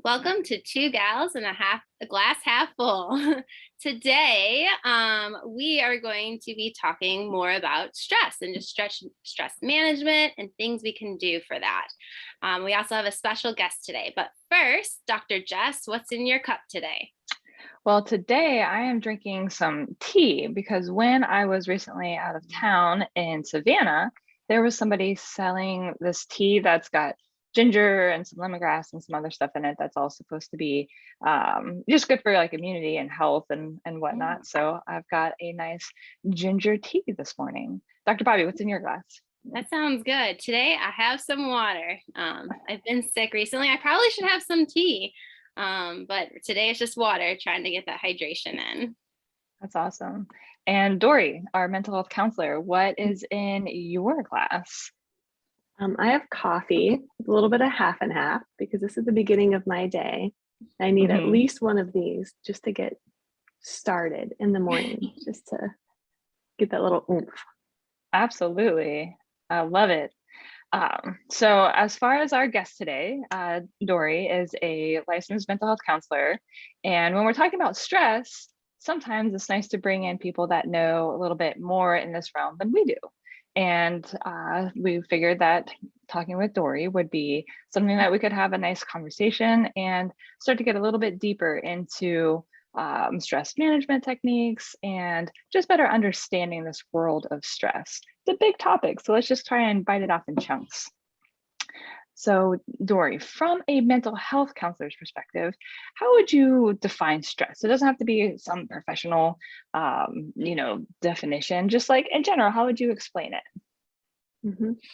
Welcome to Two Gals and a Glass Half Full. Today, we are going to be talking more about stress and just stress management and things we can do for that. We also have a special guest today, but first, Dr. Jess, what's in your cup today? Well, today I am drinking some tea because when I was recently out of town in Savannah, there was somebody selling this tea that's got ginger and some lemongrass and some other stuff in it that's all supposed to be just good for like immunity and health and Mm, whatnot. So I've got a nice ginger tea this morning. Dr. Bobby, what's in your glass? that sounds good. Today, I have some water. I've been sick recently. I probably should have some tea, but today it's just water, trying to get that hydration in. That's awesome. And Dory, our mental health counselor, what is in your glass? I have coffee, a little bit of half and half, because this is the beginning of my day. I need at Mhm. least one of these just to get started in the morning, just to get that little oomph. Absolutely. I love it. So, as far as our guest today, Dory is a licensed mental health counselor. And when we're talking about stress, sometimes it's nice to bring in people that know a little bit more in this realm than we do. And we figured that talking with Dory would be something that we could have a nice conversation and start to get a little bit deeper into stress management techniques and just better understanding this world of stress. It's a big topic, so let's just try and bite it off in chunks. So, Dory, from a mental health counselor's perspective, how would you define stress? It doesn't have to be some professional, definition. Just like in general, how would you explain it?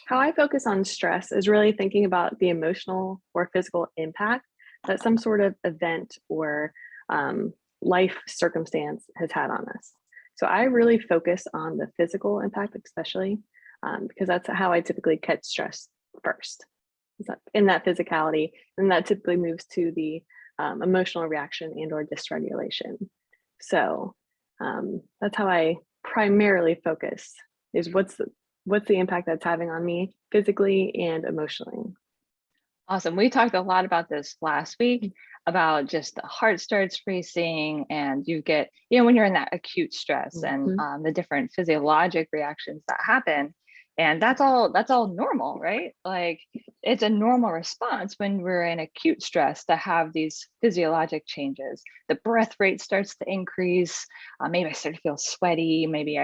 How I focus on stress is really thinking about the emotional or physical impact that some sort of event or um, life circumstance has had on us. So I really focus on the physical impact, especially because that's how I typically catch stress first. In that physicality, and that typically moves to the emotional reaction and or dysregulation. So that's how I primarily focus is what's the impact that's having on me physically and emotionally. Awesome. We talked a lot about this last week about just the heart starts racing, and you get, when you're in that acute stress and Mhm. the different physiologic reactions that happen. And that's all normal, right? Like it's a normal response when we're in acute stress to have these physiologic changes. The breath rate starts to increase. Maybe I start to feel sweaty. Maybe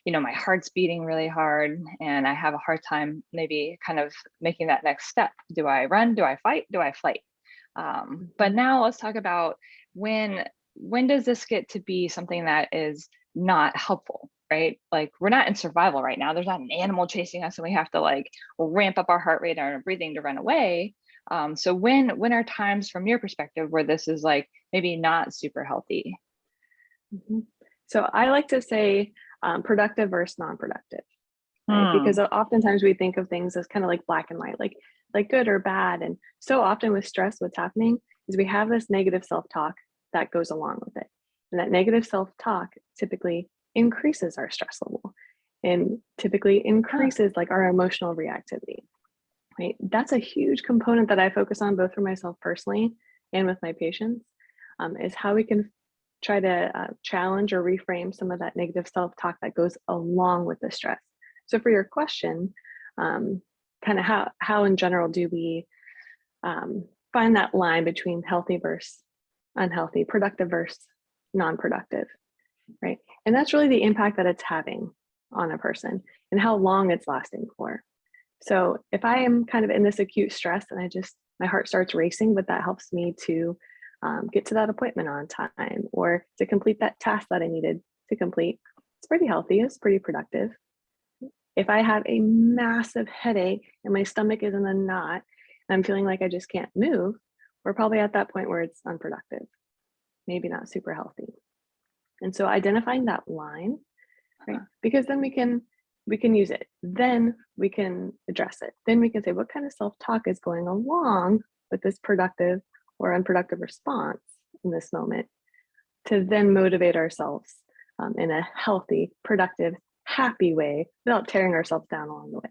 my heart's beating really hard and I have a hard time maybe kind of making that next step. Do I run? Do I fight? Do I flight? But Mhm. now let's talk about when when does this get to be something that is not helpful, right? Like we're not in survival right now. There's not an animal chasing us, and we have to like ramp up our heart rate and our breathing to run away. So when are times from your perspective where this is like maybe not super healthy? Mhm. So I like to say productive versus non-productive, right? Because Hmm. oftentimes we think of things as kind of like black and white, like good or bad. And so often with stress, what's happening is we have this negative self-talk that goes along with it. And that negative self-talk typically increases our stress level and typically Huh. increases like our emotional reactivity, right? That's a huge component that I focus on both for myself personally and with my patients, is how we can try to challenge or reframe some of that negative self-talk that goes along with the stress. So for your question, um, kind of how in general do we find that line between healthy versus unhealthy, productive versus non-productive, right? And that's really the impact that it's having on a person and how long it's lasting for. So if I am kind of in this acute stress and my heart starts racing, but that helps me to get to that appointment on time or to complete that task that I needed to complete, it's pretty healthy, it's pretty productive. If I have a massive headache and my stomach is in a knot and I'm feeling like I just can't move, we're probably at that point where it's unproductive, maybe not super healthy. And so identifying that line, right? Because then we can use it. Then we can address it. Then we can say what kind of self-talk is going along with this productive or unproductive response in this moment to then motivate ourselves in a healthy, productive, happy way without tearing ourselves down along the way.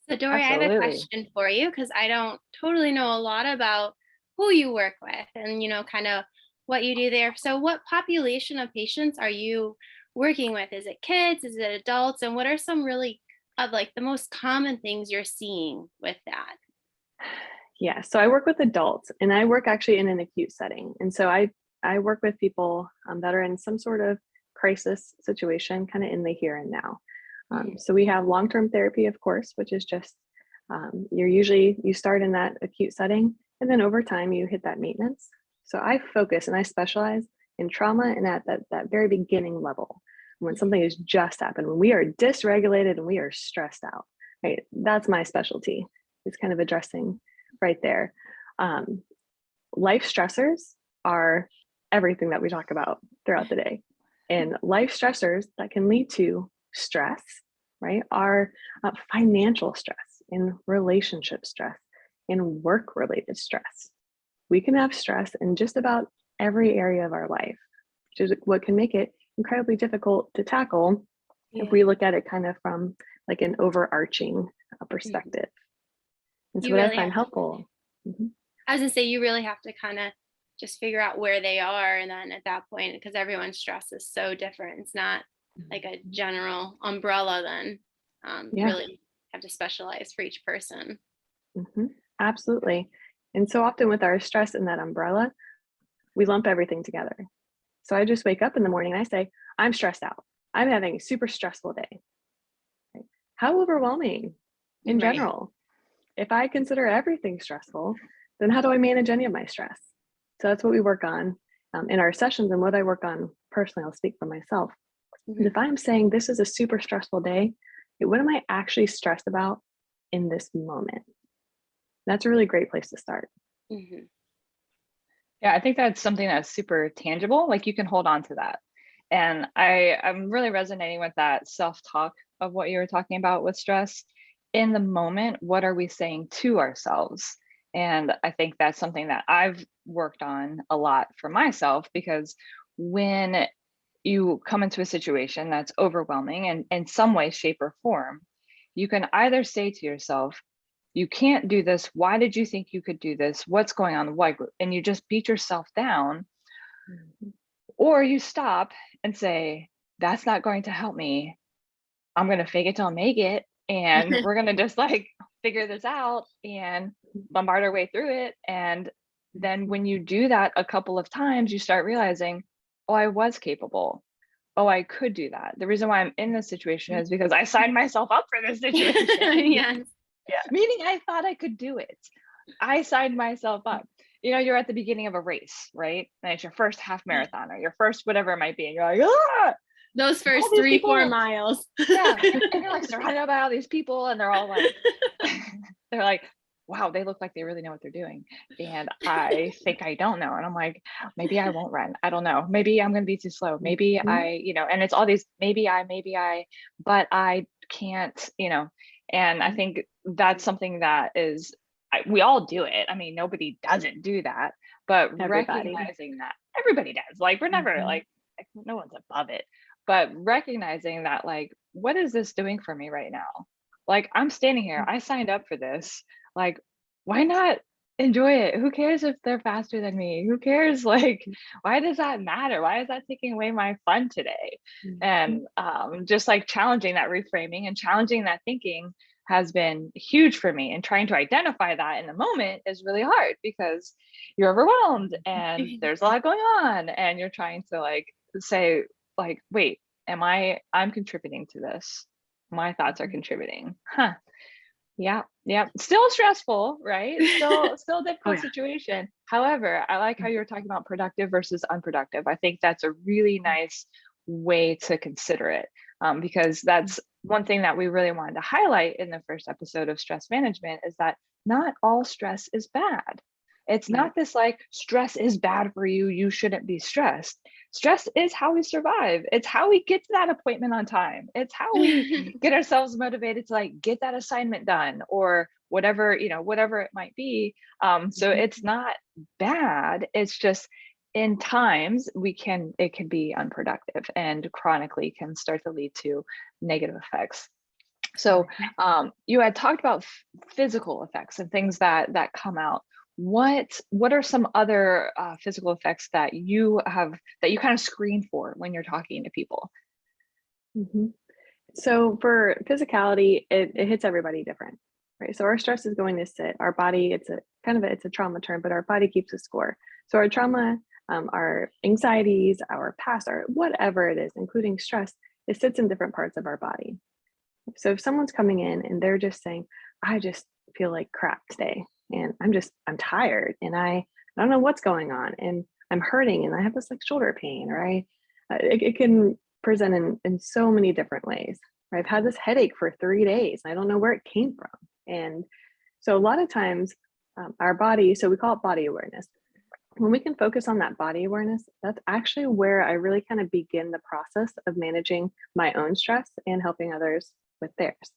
So, Dory, I have a Absolutely. question for you because I don't totally know a lot about who you work with and, kind of what you do there. So what population of patients are you working with? Is it kids? Is it adults? And what are some really of like the most common things you're seeing with that? Yeah, so I work with adults, and I work actually in an acute setting. And so I work with people that are in some sort of crisis situation, kind of in the here and now. So we have long-term therapy, of course, which is just you start in that acute setting, and then over time you hit that maintenance. So I focus and I specialize in trauma and at that very beginning level, when something has just happened, when we are dysregulated and we are stressed out. Right, that's my specialty. It's kind of addressing right there. Life stressors are everything that we talk about throughout the day. And life stressors that can lead to stress, right, are financial stress and relationship stress and work related stress. We can have stress in just about every area of our life, which is what can make it incredibly difficult to tackle if we look at it kind of from like an overarching perspective. And so You what really I find have helpful. I was gonna say you really have to kind of just figure out where they are, and then at that point, because everyone's stress is so different, it's not like a general umbrella. Then Yeah. really have to specialize for each person. Absolutely. And so often with our stress in that umbrella, we lump everything together. So I just wake up in the morning and I say, I'm stressed out. I'm having a super stressful day. Right? How overwhelming in Right. general. If I consider everything stressful, then how do I manage any of my stress? So that's what we work on in our sessions, and what I work on personally. I'll speak for myself. If I'm saying this is a super stressful day, what am I actually stressed about in this moment? That's a really great place to start. Yeah, I think that's something that's super tangible. Like you can hold on to that. And I'm really resonating with that self-talk of what you were talking about with stress. In the moment, what are we saying to ourselves? And I think that's something that I've worked on a lot for myself, because when you come into a situation that's overwhelming and in some way, shape, or form, you can either say to yourself, you can't do this. Why did you think you could do this? What's going on? Why? And you just beat yourself down. Or you stop and say, that's not going to help me. I'm going to fake it till I make it. And we're going to just like figure this out and bombard our way through it. And then when you do that a couple of times, you start realizing, oh, I was capable. Oh, I could do that. The reason why I'm in this situation is because I signed myself up for this situation. Yes. Yeah. Meaning I thought I could do it. I signed myself up. You're at the beginning of a race, right? And it's your first half marathon or your first whatever it might be. And you're like, ah, Those first these 3-4 people. miles. Yeah. And you're like surrounded by all these people, and they're all like, they're like, wow, they look like they really know what they're doing. And I think I don't know. And I'm like, maybe I won't run. I don't know. Maybe I'm going to be too slow. Maybe and it's all these, maybe I, but I can't, and I think that's something that is, we all do it. I mean, nobody doesn't do that, but Everybody. recognizing that everybody does, like, we're never like no one's above it, but recognizing that, like, what is this doing for me right now? Like, I'm standing here, I signed up for this. Like, why not enjoy it? Who cares if they're faster than me? Who cares? Like, why does that matter? Why is that taking away my fun today? And just like challenging that reframing and challenging that thinking has been huge for me. And trying to identify that in the moment is really hard, because you're overwhelmed and there's a lot going on, and you're trying to like say, like, wait, I'm contributing to this. My thoughts are contributing. Yeah. Still stressful, right? Still difficult situation. However, I like how you were talking about productive versus unproductive. I think that's a really nice way to consider it, because that's one thing that we really wanted to highlight in the first episode of stress management, is that not all stress is bad. It's not this like, stress is bad for you, you shouldn't be stressed. Stress is how we survive. It's how we get to that appointment on time. It's how we get ourselves motivated to like get that assignment done, or whatever, whatever it might be. So it's not bad. It's just in times it can be unproductive, and chronically can start to lead to negative effects. So you had talked about physical effects and things that come out. what are some other physical effects that you kind of screen for when you're talking to people? Mhm. So for physicality, it hits everybody different, right? So our stress is going to sit. Our body, it's a trauma term, but our body keeps a score. So our trauma, our anxieties, our past, our whatever it is, including stress, it sits in different parts of our body. So if someone's coming in and they're just saying, I just feel like crap today, and I'm tired, and I don't know what's going on, and I'm hurting, and I have this like shoulder pain, or it can present in so many different ways. Right? I've had this headache for 3 days. And I don't know where it came from. And so a lot of times our body, so we call it body awareness. When we can focus on that body awareness, that's actually where I really kind of begin the process of managing my own stress and helping others with theirs,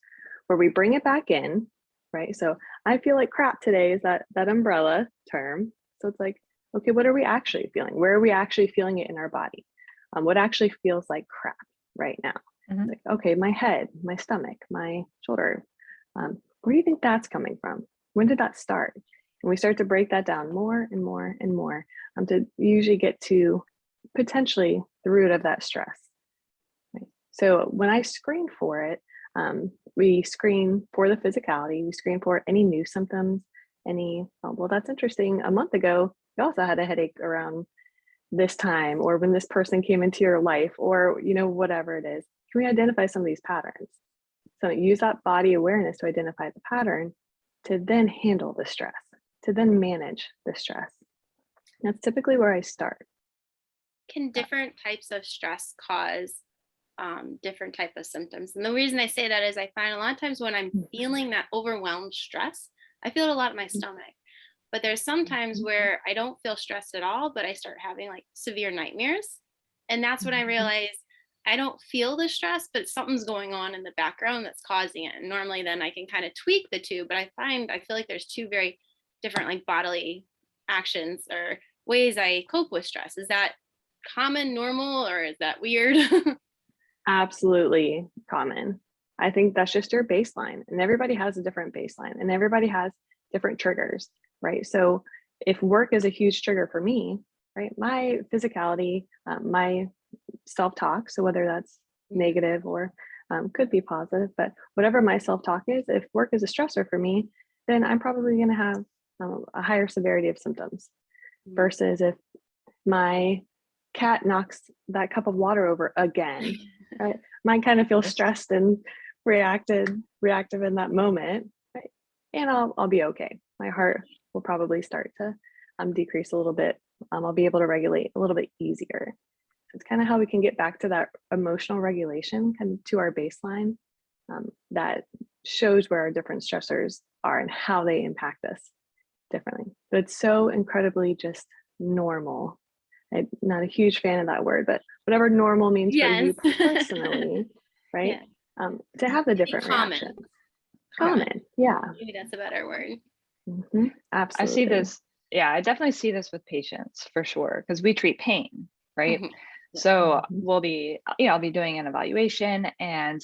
where we bring it back in, right? So I feel like crap today is that umbrella term. So it's like, okay, what are we actually feeling? Where are we actually feeling it in our body? What actually feels like crap right now? Mhm. Like, okay, my head, my stomach, my shoulder. Where do you think that's coming from? When did that start? And we start to break that down more and more and more to usually get to potentially the root of that stress. Right? So when I screen for it, we screen for the physicality, we screen for any new symptoms, well, that's interesting. A month ago, you also had a headache around this time, or when this person came into your life, or whatever it is. Can we identify some of these patterns? So use that body awareness to identify the pattern, to then handle the stress, to then manage the stress. That's typically where I start. Can different types of stress cause different type of symptoms? And the reason I say that is I find a lot of times when I'm feeling that overwhelmed stress, I feel it a lot in my stomach. But there's sometimes where I don't feel stressed at all, but I start having like severe nightmares. And that's when I realize I don't feel the stress, but something's going on in the background that's causing it. And normally then I can kind of tweak the two, but I feel like there's two very different like bodily actions or ways I cope with stress. Is that common, normal, or is that weird? Absolutely common. I think that's just your baseline, and everybody has a different baseline, and everybody has different triggers, right? So if work is a huge trigger for me, right, my physicality, my self-talk, so whether that's negative or could be positive, but whatever my self-talk is, if work is a stressor for me, then I'm probably going to have a higher severity of symptoms versus if my cat knocks that cup of water over again, right? Might kind of feel stressed and reactive in that moment, right? And I'll be okay. My heart will probably start to decrease a little bit. I'll be able to regulate a little bit easier. It's kind of how we can get back to that emotional regulation, kind of to our baseline, that shows where our different stressors are and how they impact us differently. But it's so incredibly just normal. I'm not a huge fan of that word, but whatever normal means for you Yes. personally, right? Yeah. To have the Maybe different common. reactions. Common, yeah. Maybe that's a better word. I see Absolutely. this. Yeah, I definitely see this with patients for sure, because we treat pain, right? Mhm. So I'll be doing an evaluation, and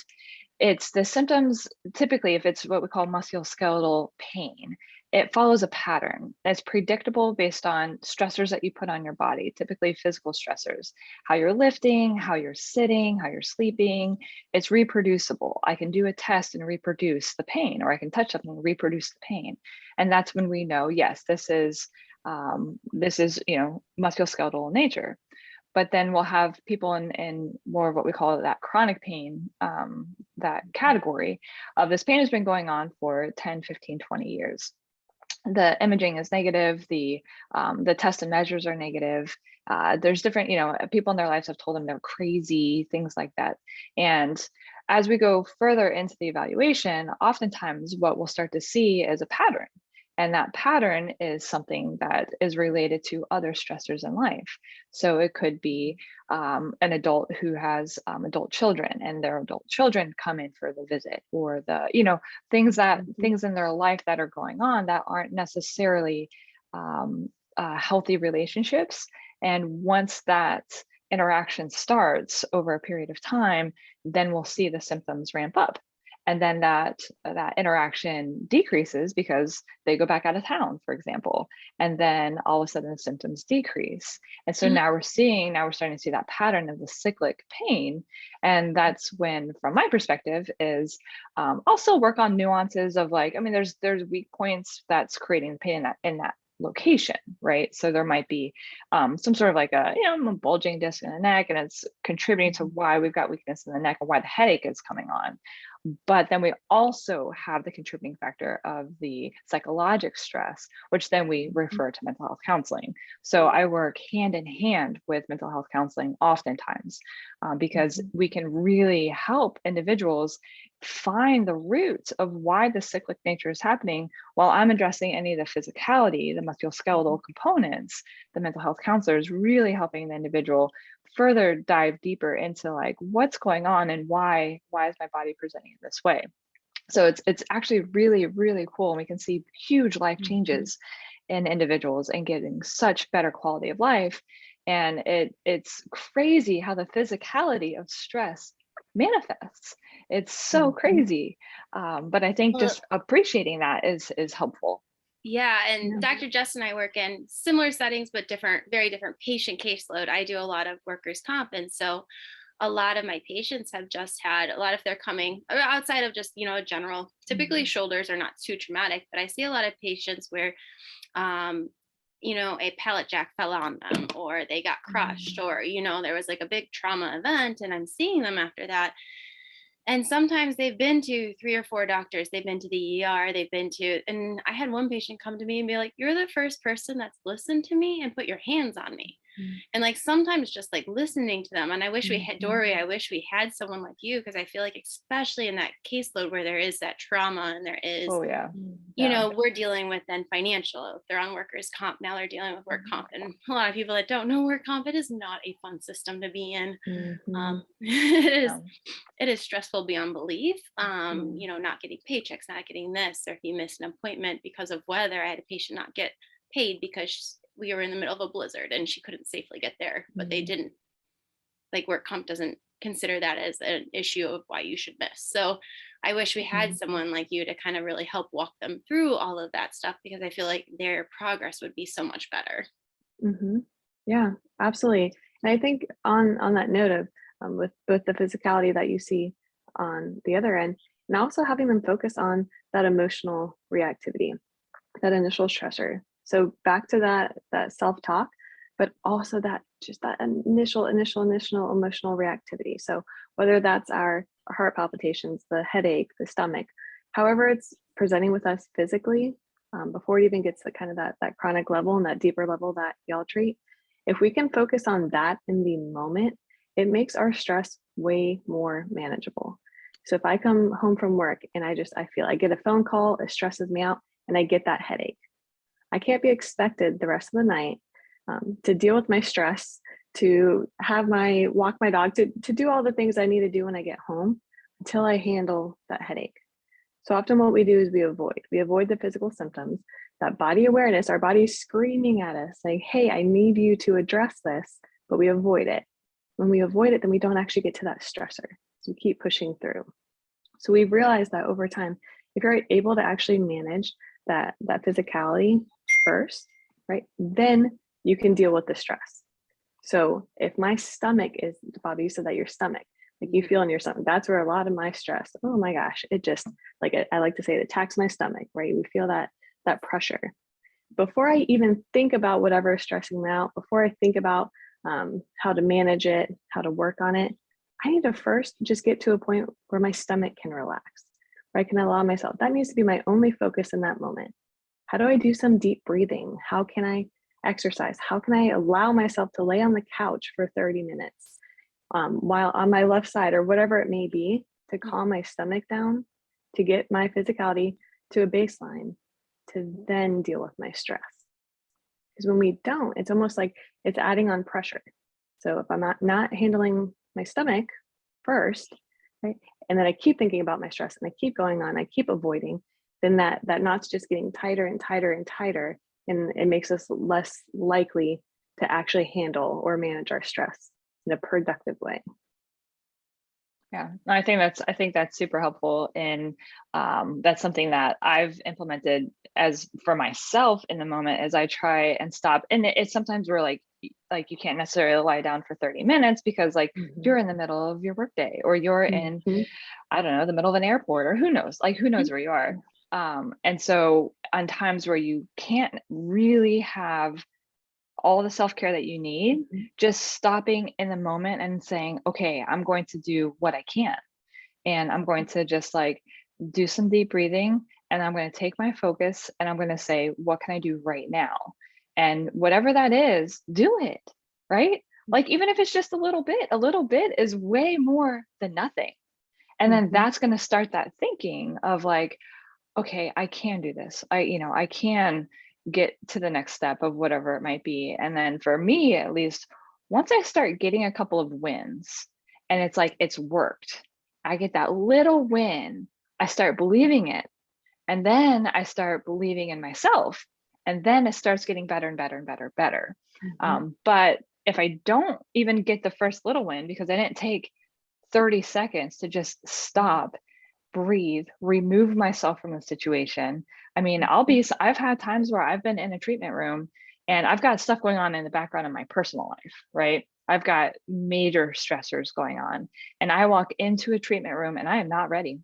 it's the symptoms. Typically, if it's what we call musculoskeletal pain, it follows a pattern that's predictable based on stressors that you put on your body, typically physical stressors, how you're lifting, how you're sitting, how you're sleeping. It's reproducible. I can do a test and reproduce the pain, or I can touch something and reproduce the pain. And that's when we know, yes, this is musculoskeletal in nature. But then we'll have people in more of what we call that chronic pain, that category of this pain has been going on for 10, 15, 20 years. The imaging is negative, the tests and measures are negative. There's different, people in their lives have told them they're crazy, things like that. And as we go further into the evaluation, oftentimes what we'll start to see is a pattern. And that pattern is something that is related to other stressors in life. So it could be an adult who has adult children, and their adult children come in for the visit, or things in their life that are going on that aren't necessarily healthy relationships. And once that interaction starts over a period of time, then we'll see the symptoms ramp up. And then that interaction decreases because they go back out of town, for example. And then all of a sudden the symptoms decrease. And so now we're starting to see that pattern of the cyclic pain. And that's when, from my perspective, is also work on nuances of like, I mean, there's weak points that's creating the pain in that location, right? So there might be some sort of like a bulging disc in the neck, and it's contributing to why we've got weakness in the neck and why the headache is coming on. But then we also have the contributing factor of the psychologic stress, which then we refer to mental health counseling. So I work hand in hand with mental health counseling oftentimes because we can really help individuals find the roots of why the cyclic nature is happening while I'm addressing any of the physicality, the musculoskeletal components. The mental health counselor is really helping the individual further dive deeper into like what's going on and why is my body presenting in this way. So it's actually really, really cool. And we can see huge life changes in individuals and getting such better quality of life. And it's crazy how the physicality of stress manifests. It's so crazy. But I think just appreciating that is helpful. Yeah, and Dr. Jess and I work in similar settings, but very different patient caseload. I do a lot of workers' comp, and so a lot of my patients have just had a lot if they're coming outside of just a general. Typically, shoulders are not too traumatic, but I see a lot of patients where, a pallet jack fell on them, or they got crushed, or there was like a big trauma event, and I'm seeing them after that. And sometimes they've been to 3 or 4 doctors. They've been to the ER, and I had one patient come to me and be like, "You're the first person that's listened to me and put your hands on me." And like sometimes just like listening to them. And I wish we had Dory, I wish we had someone like you, because I feel like especially in that caseload where there is that trauma and there is, we're dealing with then financial. If they're on workers' comp, now they're dealing with work comp. And a lot of people that don't know work comp, it is not a fun system to be in. It is stressful beyond belief. Not getting paychecks, not getting this, or if you miss an appointment because of weather. I had a patient not get paid because we were in the middle of a blizzard and she couldn't safely get there, but they didn't, like, work comp doesn't consider that as an issue of why you should miss. So I wish we had someone like you to kind of really help walk them through all of that stuff, because I feel like their progress would be so much better. Yeah, absolutely. And I think on that note of with both the physicality that you see on the other end, and also having them focus on that emotional reactivity, that initial stressor. So back to that self-talk, but also that initial emotional reactivity. So whether that's our heart palpitations, the headache, the stomach, however it's presenting with us physically, before it even gets to kind of that chronic level and that deeper level that y'all treat, if we can focus on that in the moment, it makes our stress way more manageable. So if I come home from work and I get a phone call, it stresses me out, and I get that headache, I can't be expected the rest of the night to deal with my stress, to walk my dog, to do all the things I need to do when I get home until I handle that headache. So often what we do is we avoid the physical symptoms, that body awareness. Our body's screaming at us saying, "Hey, I need you to address this," but we avoid it. When we avoid it, then we don't actually get to that stressor. So we keep pushing through. So we've realized that over time, if you're able to actually manage that physicality first, right, then you can deal with the stress. So if my stomach is, Bobby, you said that your stomach, like you feel in your stomach, that's where a lot of my stress, oh my gosh, it just, like I like to say, it attacks my stomach, right? We feel that pressure. Before I even think about whatever is stressing me out, before I think about how to manage it, how to work on it, I need to first just get to a point where my stomach can relax, where I can allow myself. That needs to be my only focus in that moment. How do I do some deep breathing? How can I exercise? How can I allow myself to lay on the couch for 30 minutes while on my left side, or whatever it may be, to calm my stomach down, to get my physicality to a baseline, to then deal with my stress? Because when we don't, it's almost like it's adding on pressure. So if I'm not handling my stomach first, right, and then I keep thinking about my stress and I keep going on, I keep avoiding, then that knot's just getting tighter and tighter and tighter, and it makes us less likely to actually handle or manage our stress in a productive way. Yeah, no, I think that's super helpful, and that's something that I've implemented as for myself in the moment as I try and stop. And it's sometimes we're like you can't necessarily lie down for 30 minutes because like Mhm. you're in the middle of your workday or you're in, Mhm. I don't know, the middle of an airport or who knows, like who knows Mhm. where you are. And so on times where you can't really have all the self-care that you need, Mhm. just stopping in the moment and saying, okay, I'm going to do what I can. And I'm going to just like do some deep breathing, and I'm going to take my focus and I'm going to say, what can I do right now? And whatever that is, do it, right? Like, even if it's just a little bit is way more than nothing. And then Mhm. that's going to start that thinking of like, okay, I can do this. I can get to the next step of whatever it might be. And then for me, at least, once I start getting a couple of wins and it's like it's worked, I get that little win, I start believing it. And then I start believing in myself. And then it starts getting better and better and better, better. Mhm. But if I don't even get the first little win because I didn't take 30 seconds to just stop, breathe, remove myself from the situation. I mean, I've had times where I've been in a treatment room and I've got stuff going on in the background in my personal life, right? I've got major stressors going on. And I walk into a treatment room and I am not ready.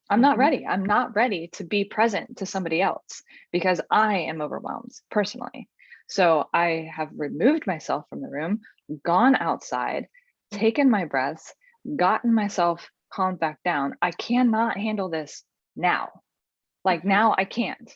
I'm not Mhm. ready. I'm not ready to be present to somebody else because I am overwhelmed personally. So I have removed myself from the room, gone outside, taken my breaths, gotten myself calmed back down. I cannot handle this now. Like Mhm. now I can't.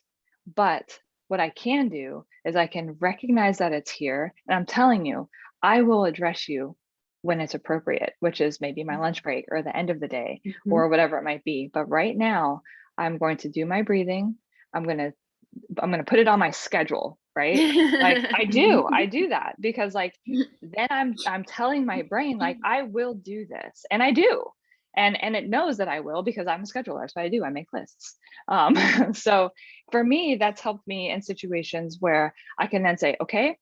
But what I can do is I can recognize that it's here. And I'm telling you, I will address you when it's appropriate, which is maybe my lunch break or the end of the day Mhm. or whatever it might be. But right now, I'm going to do my breathing. I'm going to put it on my schedule, right? Like Mhm. I do that because like then I'm telling my brain like I will do this, and I do. And it knows that I will because I'm a scheduler. So I do, I make lists. So for me, that's helped me in situations where I can then say, okay,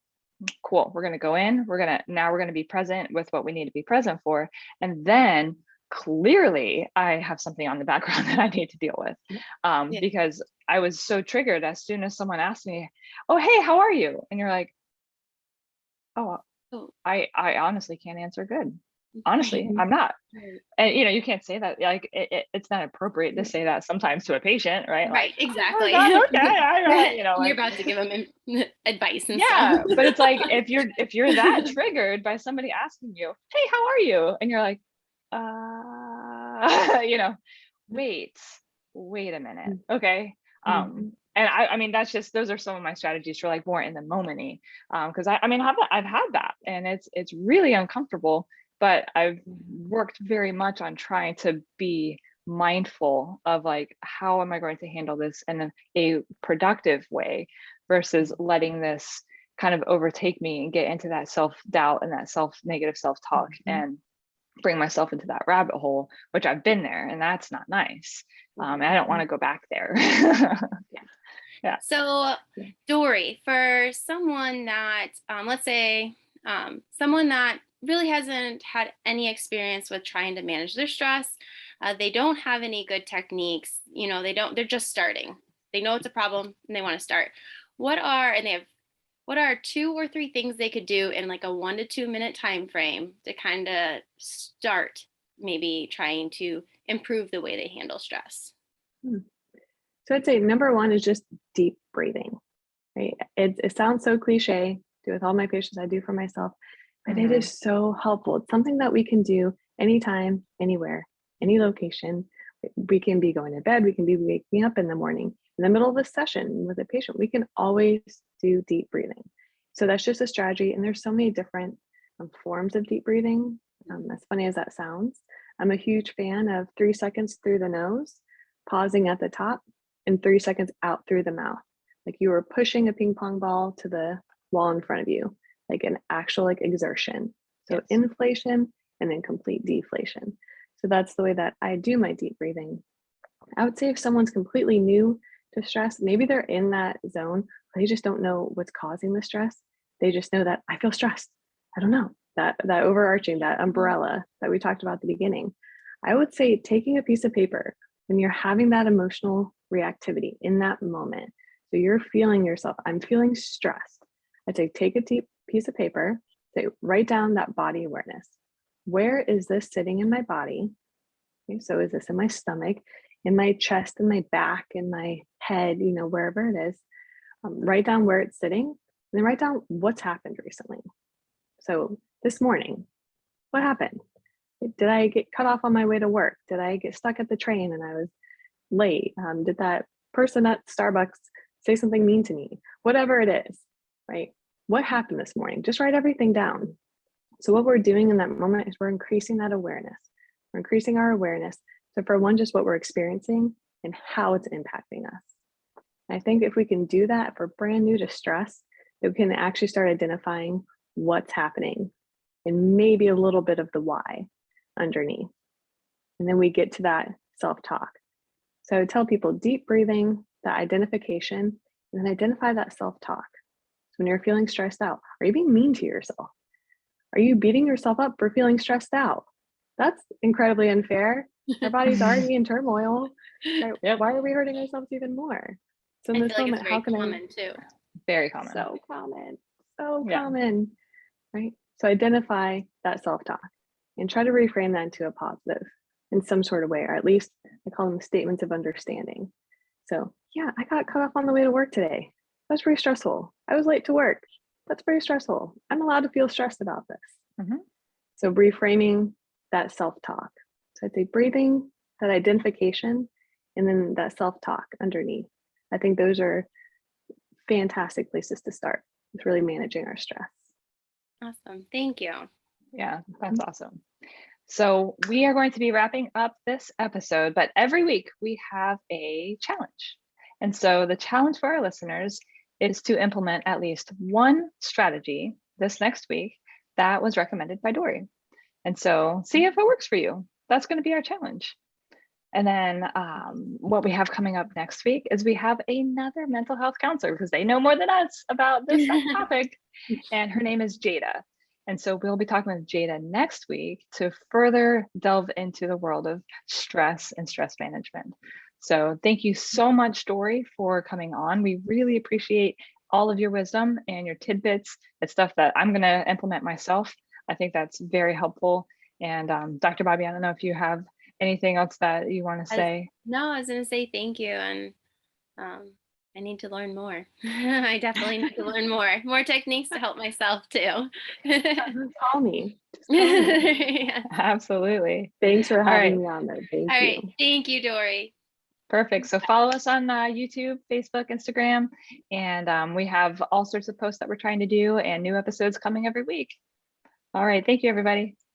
cool, we're going to go in, we're going to be present with what we need to be present for. And then clearly I have something on the background that I need to deal with, Yeah. because I was so triggered as soon as someone asked me, oh, hey, how are you? And you're like, oh, Oh, I honestly can't answer good. Honestly, Mhm. I'm not. right. And you can't say that, like it's not appropriate to say that sometimes to a patient, right? Like, Right, oh my exactly. God, okay, You're like, about to give them advice and stuff. yeah. But it's like if you're that triggered by somebody asking you, hey, how are you? And you're like, you know, wait, wait a minute. Okay. Mhm. And I mean, that's just, those are some of my strategies for like more in the momenty. Cause I mean, I've had that and it's really uncomfortable, but I've worked very much on trying to be mindful of like, how am I going to handle this in a productive way versus letting this kind of overtake me and get into that self-doubt and that negative self-talk Mhm. and bring myself into that rabbit hole, which I've been there, and that's not nice. And I don't want Mhm. to go back there. Yeah. So, Yeah. Dory, for someone that, let's say, someone that really hasn't had any experience with trying to manage their stress, they don't have any good techniques, they're just starting. They know it's a problem and they want to start. What are 2 or 3 things they could do in like a 1 to 2 minute time frame to kind of start maybe trying to improve the way they handle stress? Hmm. So I'd say number one is just deep breathing, right? It sounds so cliche. Do with all my patients, I do for myself, but it Hmm. is so helpful. It's something that we can do anytime, anywhere, any location. We can be going to bed. We can be waking up in the morning, in the middle of a session with a patient. We can always do deep breathing. So that's just a strategy. And there's so many different forms of deep breathing. As funny as that sounds, I'm a huge fan of 3 seconds through the nose, pausing at the top, and 3 seconds out through the mouth. Like you were pushing a ping pong ball to the wall in front of you, like an actual like exertion. So Yes. inflation and then complete deflation. So that's the way that I do my deep breathing. I would say if someone's completely new to stress, maybe they're in that zone, they just don't know what's causing the stress. They just know that I feel stressed. I don't know. That overarching, that umbrella that we talked about at the beginning. I would say taking a piece of paper when you're having that emotional reactivity in that moment. So you're feeling yourself, I'm feeling stressed. I say, take a deep piece of paper, say, write down that body awareness. Where is this sitting in my body? Okay, so is this in my stomach, in my chest, in my back, in my head, wherever it is? Write down where it's sitting, and then write down what's happened recently. So this morning, what happened? Did I get cut off on my way to work? Did I get stuck at the train and I was late? Did that person at Starbucks say something mean to me? Whatever it is, right? What happened this morning? Just write everything down. So what we're doing in that moment is we're increasing that awareness. We're increasing our awareness. So for one, just what we're experiencing and how it's impacting us. I think if we can do that, if we're brand new to stress, that we can actually start identifying what's happening and maybe a little bit of the why underneath. And then we get to that self-talk. So I would tell people deep breathing, that identification, and then identify that self-talk. So when you're feeling stressed out, are you being mean to yourself? Are you beating yourself up for feeling stressed out? That's incredibly unfair. Our body's already in turmoil. Right? Yep. Why are we hurting ourselves even more? So in I this feel like moment, it's how very can common too. Very common. So common, so Yeah. common, right? So identify that self-talk and try to reframe that into a positive in some sort of way, or at least I call them statements of understanding. So yeah, I got cut off on the way to work today. That's pretty stressful. I was late to work. That's pretty stressful. I'm allowed to feel stressed about this. Mhm. So reframing that self-talk. So I'd say breathing, that identification, and then that self-talk underneath. I think those are fantastic places to start with really managing our stress. Awesome. Thank you. Yeah, that's awesome. So we are going to be wrapping up this episode, but every week we have a challenge. And so the challenge for our listeners is to implement at least one strategy this next week that was recommended by Dory. And so see if it works for you. That's going to be our challenge. And then what we have coming up next week is we have another mental health counselor because they know more than us about this topic. And her name is Jada. And so we'll be talking with Jada next week to further delve into the world of stress and stress management. So thank you so much, Dory, for coming on. We really appreciate all of your wisdom and your tidbits. It's stuff that I'm going to implement myself. I think that's very helpful. And Dr. Bobby, I don't know if you have anything else that you want to say? No, I was going to say thank you. And I need to learn more. I definitely need to learn more techniques to help myself too. Call me. Just call me. Yeah. Absolutely. Thanks for having me on there. Thank All you. right. Thank you, Dory. Perfect. So follow us on YouTube, Facebook, Instagram, and we have all sorts of posts that we're trying to do and new episodes coming every week. All right. Thank you, everybody.